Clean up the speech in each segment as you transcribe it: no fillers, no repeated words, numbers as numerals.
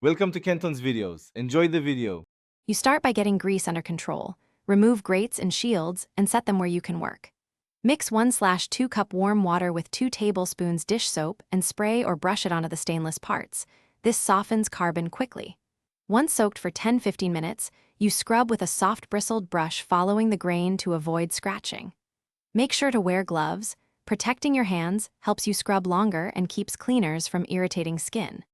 Welcome to Kenton's videos. Enjoy the video. You start by getting grease under control. Remove grates and shields and set them where you can work. Mix 1/2 cup warm water with 2 tablespoons dish soap and spray or brush it onto the stainless parts. This softens carbon quickly. Once soaked for 10-15 minutes, you scrub with a soft bristled brush following the grain to avoid scratching. Make sure to wear gloves. Protecting your hands helps you scrub longer and keeps cleaners from irritating skin.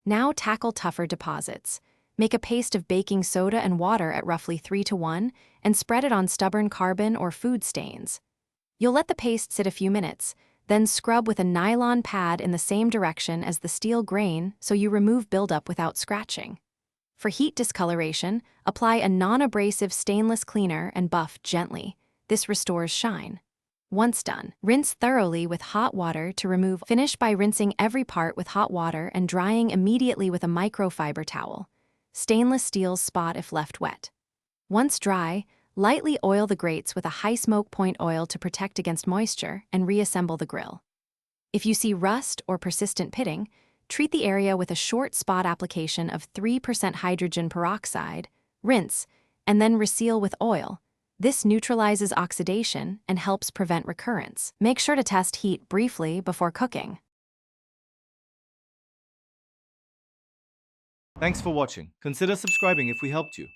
Now tackle tougher deposits. Make a paste of baking soda and water at roughly 3:1 and spread it on stubborn carbon or food stains. You'll let the paste sit a few minutes, then scrub with a nylon pad in the same direction as the steel grain so you remove buildup without scratching. For heat discoloration, apply a non-abrasive stainless cleaner and buff gently. This restores shine. Once done, rinse thoroughly with hot water to remove. Finish by rinsing every part with hot water and drying immediately with a microfiber towel. Stainless steel's spot if left wet. Once dry, lightly oil the grates with a high smoke point oil to protect against moisture and reassemble the grill. If you see rust or persistent pitting, treat the area with a short spot application of 3% hydrogen peroxide, rinse, and then reseal with oil. This neutralizes oxidation and helps prevent recurrence. Make sure to test heat briefly before cooking. Thanks for watching. Consider subscribing if we helped you.